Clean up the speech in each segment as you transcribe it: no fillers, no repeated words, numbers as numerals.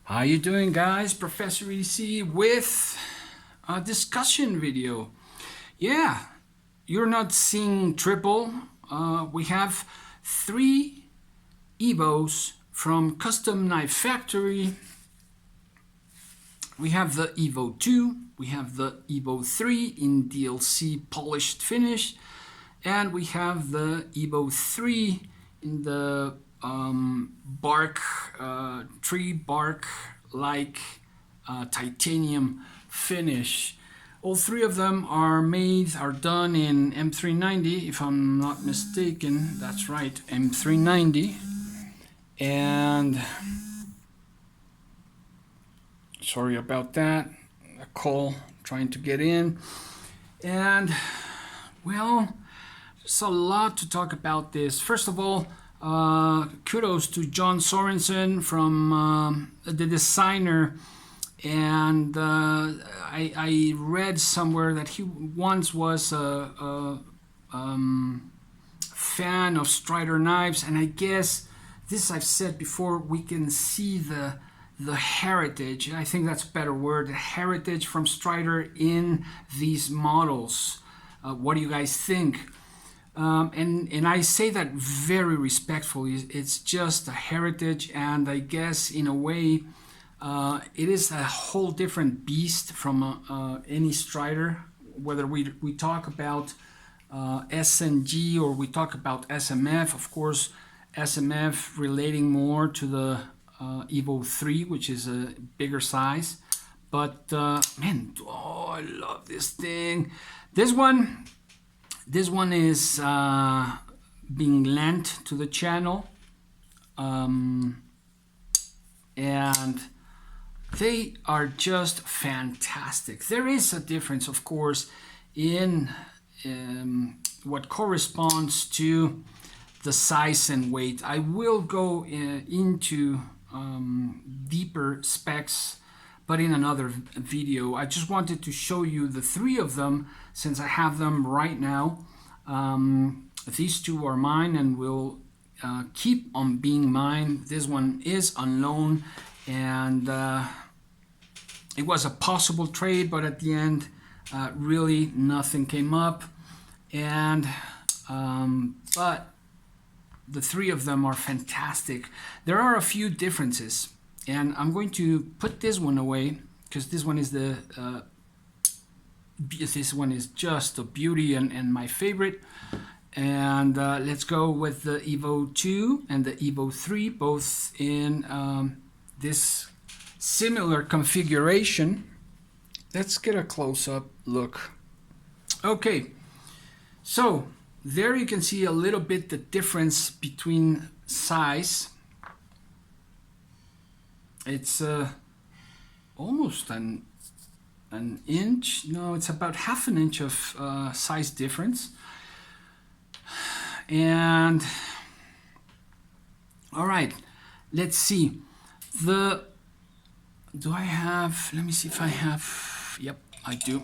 How you doing, guys? Professor EC with a discussion video. Yeah, you're not seeing triple. We have 3 Evos from Custom Knife Factory. We have the Evo 2, we have the Evo 3 in DLC polished finish, and we have the Evo 3 in the tree bark like titanium finish. All 3 of them are done in M390, if I'm not mistaken. That's right, M390. And sorry about that, a call trying to get in. And well, there's a lot to talk about this. First of all, kudos to John Sorensen from the designer, and I read somewhere that he once was a fan of Strider knives, and I guess this, I've said before, we can see the heritage, I think that's a better word, the heritage from Strider in these models. What do you guys think? And I say that very respectfully. It's just a heritage, and I guess in a way it is a whole different beast from any Strider, whether we talk about SNG or we talk about SMF. Of course, SMF relating more to the Evo 3, which is a bigger size. But man, oh, I love this thing. This one is being lent to the channel, and they are just fantastic. There is a difference, of course, in what corresponds to the size and weight. I will go into deeper specs, but in another video. I just wanted to show you the 3 of them since I have them right now. These 2 are mine and will keep on being mine. This one is on loan, and it was a possible trade, but at the end really nothing came up. And but the 3 of them are fantastic. There are a few differences, and I'm going to put this one away because this one is just a beauty and my favorite. And let's go with the Evo 2 and the Evo 3, both in this similar configuration. Let's get a close-up look. Okay, so there you can see a little bit the difference between size. It's almost an inch. No, it's about half an inch of size difference. And all right, let's see. Do I have? Let me see if I have. Yep, I do.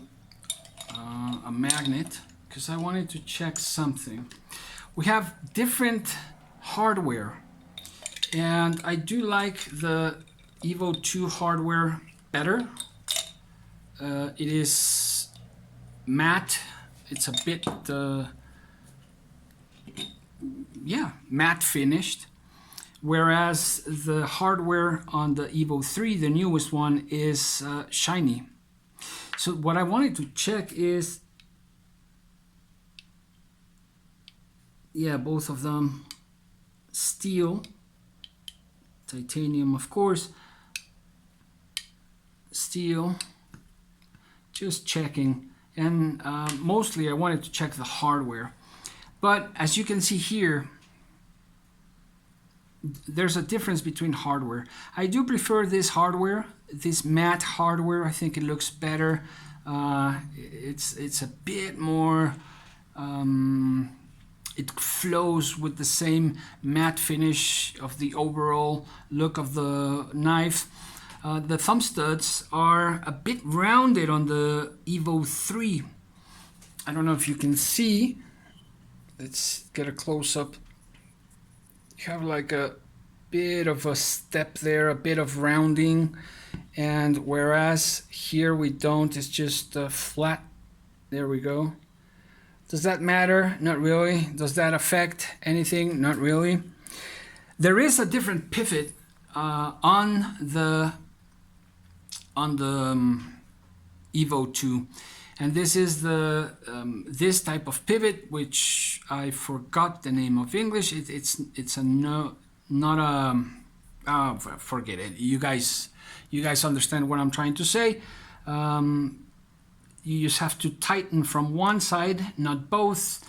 A magnet, because I wanted to check something. We have different hardware, and I do like the Evo 2 hardware better. It is matte. It's a bit matte finished, whereas the hardware on the Evo 3, the newest one, is shiny. So what I wanted to check is, yeah, both of them steel, titanium, of course, steel. Just checking, and mostly I wanted to check the hardware. But as you can see here, there's a difference between hardware. I do prefer this hardware, this matte hardware. I think it looks better. It's a bit more, it flows with the same matte finish of the overall look of the knife. The thumb studs are a bit rounded on the Evo 3. I don't know if you can see. Let's get a close-up. You have like a bit of a step there, a bit of rounding, and whereas here we don't, it's just flat. There we go. Does that matter? Not really. Does that affect anything? Not really. There is a different pivot on the Evo 2, and this is the this type of pivot, which I forgot the name of English. It's a no, not a forget it. You guys understand what I'm trying to say. You just have to tighten from one side, not both.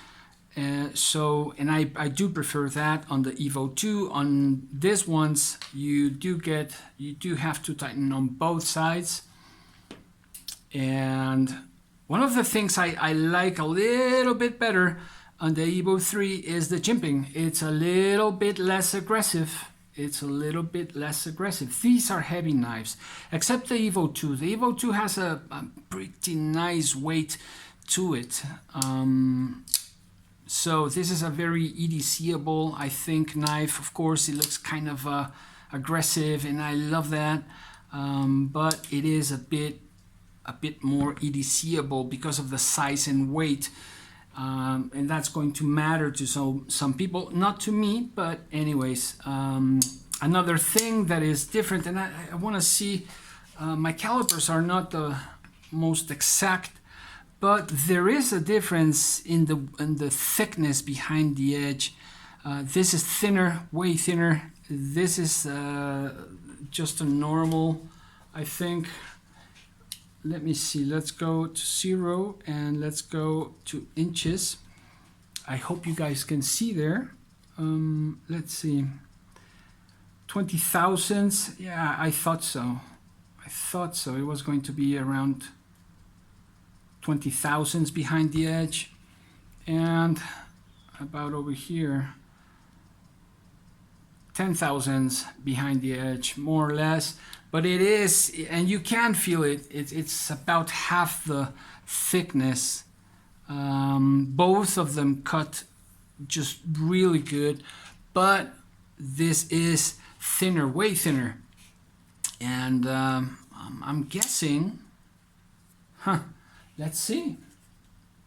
And I do prefer that on the Evo 2. On this ones, you do have to tighten on both sides. And one of the things I like a little bit better on the Evo 3 is the jimping. It's a little bit less aggressive. These are heavy knives, except the Evo 2. The Evo 2 has a pretty nice weight to it. So this is a very EDC-able, I think, knife. Of course, it looks kind of aggressive, and I love that. But it is a bit more EDC-able because of the size and weight. And that's going to matter to some people, not to me, but anyways. Another thing that is different, and I want to see, my calipers are not the most exact, but there is a difference in the thickness behind the edge. This is thinner, way thinner. This is just a normal, I think. Let me see, let's go to 0 and let's go to inches. I hope you guys can see there. Let's see, 20 thousandths. Yeah, I thought so. It was going to be around 20 thousandths behind the edge. And about over here, 10 thousandths behind the edge, more or less. But it is, and you can feel it, it's about half the thickness. Both of them cut just really good, but this is thinner, way thinner. And I'm guessing, let's see,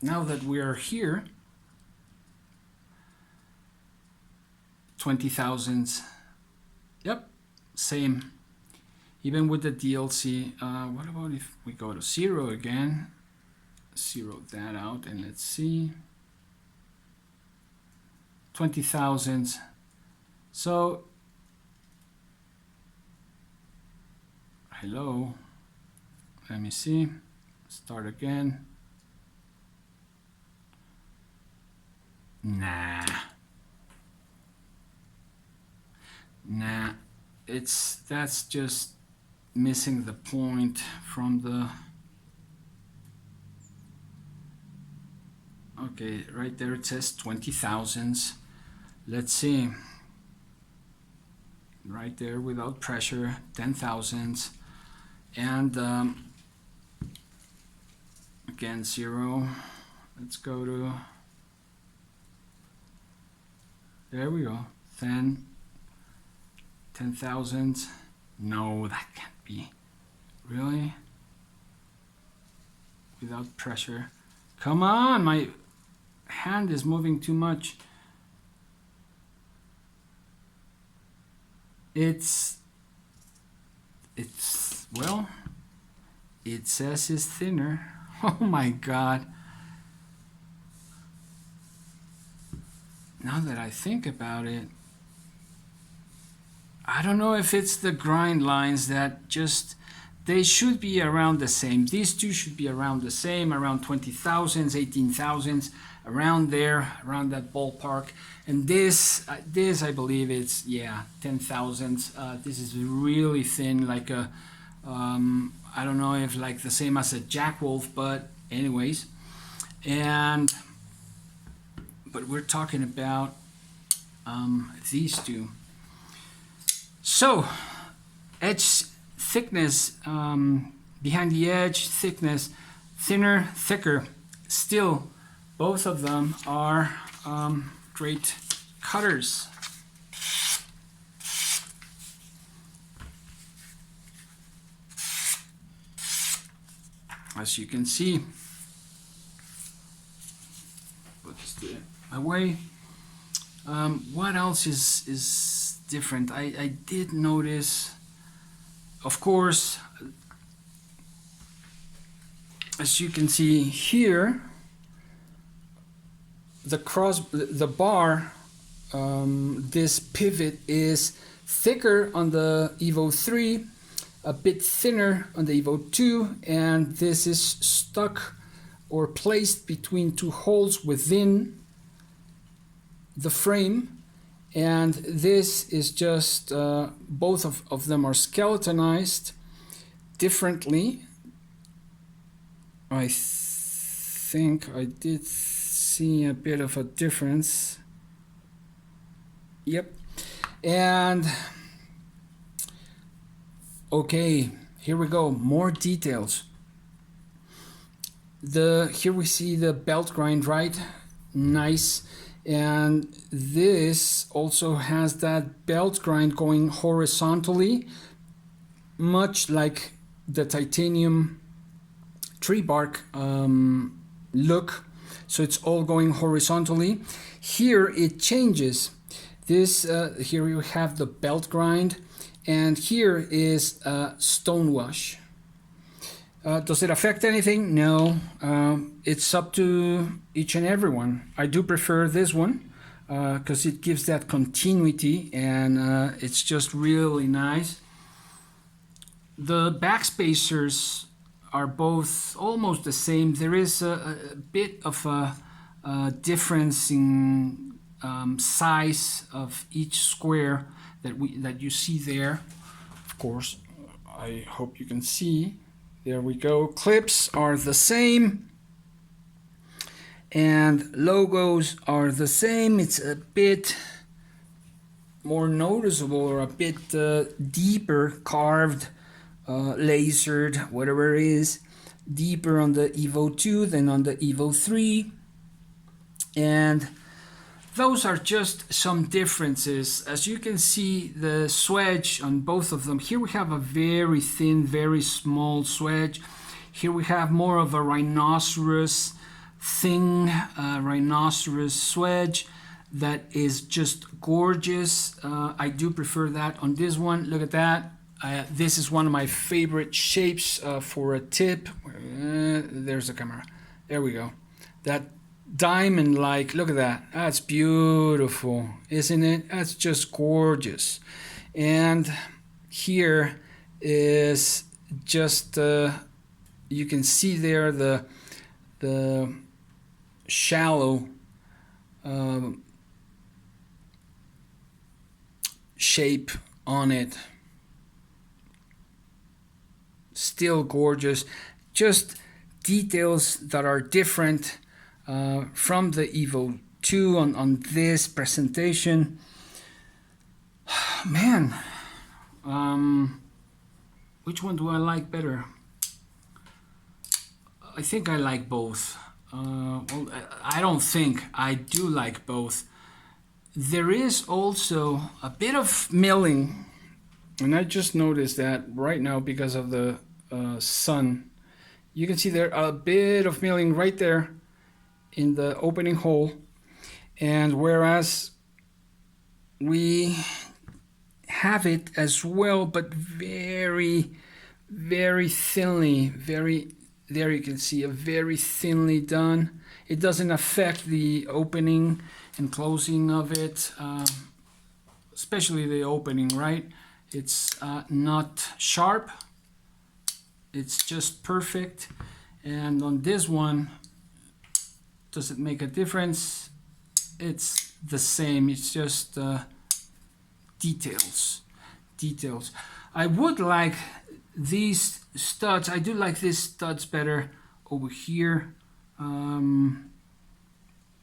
now that we are here, 20 thousandths, yep, same. Even with the DLC, what about if we go to 0 again? 0 that out, and let's see. 20 thousandths. So, hello. Let me see. Start again. Nah. That's just missing the point from the, okay, right there it says 20 thousandths. Let's see, right there without pressure, 10 thousandths. And again 0. Let's go to, there we go, 10 thousandths. No, that can't be. Really? Without pressure. Come on, my hand is moving too much. It's well, it says it's thinner. Oh my God. Now that I think about it, I don't know if it's the grind lines that just, they should be around the same. These two should be around the same, around 20 thousandths, 18 thousandths, around there, around that ballpark. And this I believe it's, yeah, 10 thousandths. This is really thin, like a, I don't know if like the same as a Jack Wolf, but anyways. But we're talking about these two. So, edge thickness, behind the edge thickness, thinner, thicker. Still, both of them are great cutters. as you can see. Put this away. What else is different? I did notice, of course, as you can see here, the bar, this pivot is thicker on the Evo 3, a bit thinner on the Evo 2, and this is stuck or placed between two holes within the frame, and this is just both of them are skeletonized differently. I think I did see a bit of a difference. Yep. And okay, here we go, more details. Here we see the belt grind, right? Nice. And this also has that belt grind going horizontally, much like the titanium tree bark look. So it's all going horizontally. Here it changes. This here you have the belt grind, and here is stone wash. Does it affect anything? No. It's up to each and everyone. I do prefer this one because it gives that continuity, and it's just really nice. The backspacers are both almost the same. There is a bit of a difference in size of each square that you see there. Of course, I hope you can see. There we go. Clips are the same, and logos are the same. It's a bit more noticeable, or a bit deeper carved, lasered, whatever it is, deeper on the Evo 2 than on the Evo 3. And those are just some differences. As you can see, the swedge on both of them. Here we have a very thin, very small swedge. Here we have more of a rhinoceros thing, rhinoceros swedge that is just gorgeous. I do prefer that on this one. Look at that. This is one of my favorite shapes for a tip. There's the camera. There we go. That diamond-like, look at that. That's beautiful, isn't it? That's just gorgeous. And here is just you can see there the shallow shape on it. Still gorgeous. Just details that are different from the Evo 2 on this presentation. Man, which one do I like better? I think I like both. Well, I don't think, I do like both. There is also a bit of milling, and I just noticed that right now because of the sun. You can see there a bit of milling right there in the opening hole, and whereas we have it as well, but very, very thinly, there you can see a very thinly done. It doesn't affect the opening and closing of it, especially the opening, right? It's not sharp, it's just perfect. And on this one, does it make a difference? It's the same. It's just details. I would like these studs. I do like these studs better over here.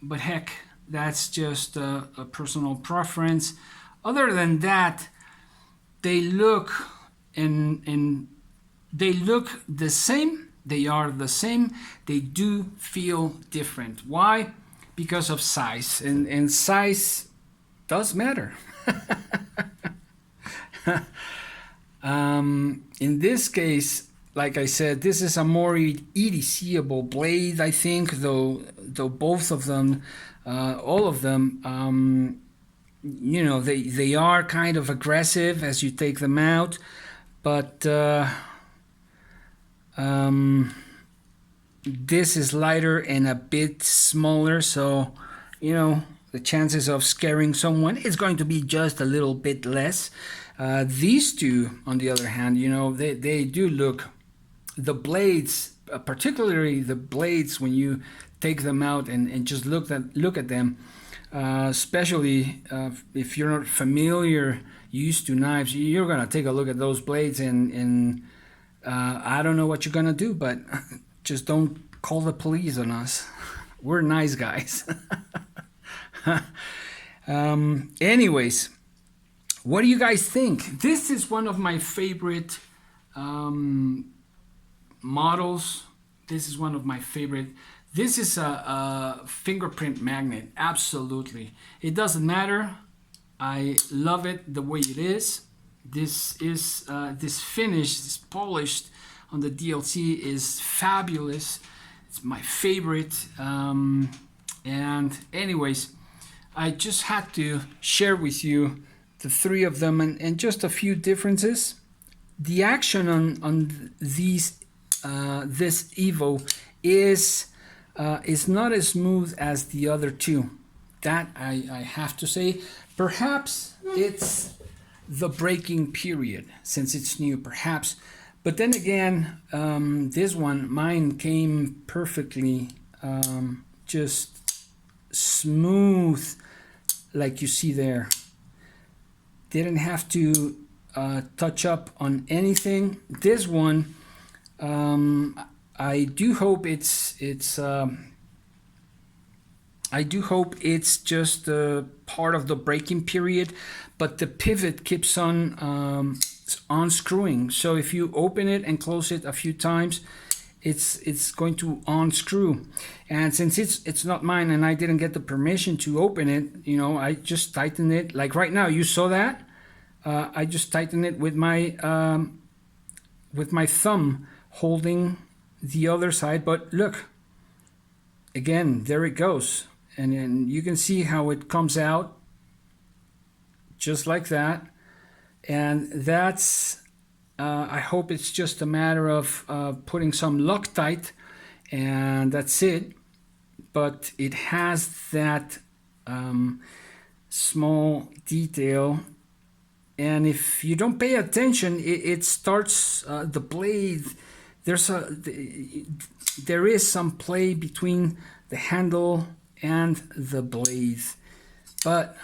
But heck, that's just a personal preference. Other than that, they look they look the same. They are the same. They do feel different. Why? Because of size, and size does matter. In this case, like I said, this is a more EDCable blade, I think, though both of them, all of them, you know, they are kind of aggressive as you take them out, but this is lighter and a bit smaller, so you know the chances of scaring someone is going to be just a little bit less. These two, on the other hand, you know, they do look, the blades, particularly the blades, when you take them out and just look at them, especially if you're not familiar, used to knives, you're gonna take a look at those blades and I don't know what you're gonna do, but just don't call the police on us. We're nice guys. Anyways, what do you guys think? This is one of my favorite models. This is one of my favorite. This is a fingerprint magnet. Absolutely. It doesn't matter. I love it the way it is. This is this finish, this polished on the DLC is fabulous. It's my favorite. And anyways, I just had to share with you the three of them and just a few differences. The action on these this Evo is not as smooth as the other two. That I have to say. Perhaps it's the breaking period since it's new, perhaps. But then again, this one, mine came perfectly, just smooth, like you see there. Didn't have to touch up on anything. This one, I do hope it's just part of the breaking period, but the pivot keeps on unscrewing. So if you open it and close it a few times, it's going to unscrew. And since it's not mine and I didn't get the permission to open it, you know, I just tighten it. Like right now, you saw that. I just tighten it with my thumb holding the other side. But look, again, there it goes. And then you can see how it comes out just like that. And that's, I hope it's just a matter of putting some Loctite and that's it. But it has that small detail. And if you don't pay attention, it starts, the blade, there is some play between the handle and the blade, but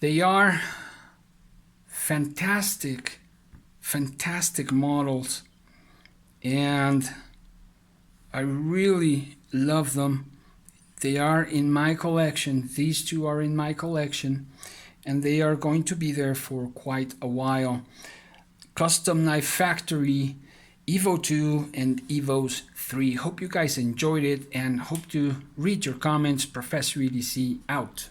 they are fantastic models, and I really love them. They are in my collection. These two are in my collection, and they are going to be there for quite a while. Custom Knife Factory, Evo 2 and Evos 3. Hope you guys enjoyed it and hope to read your comments. Professor EDC out.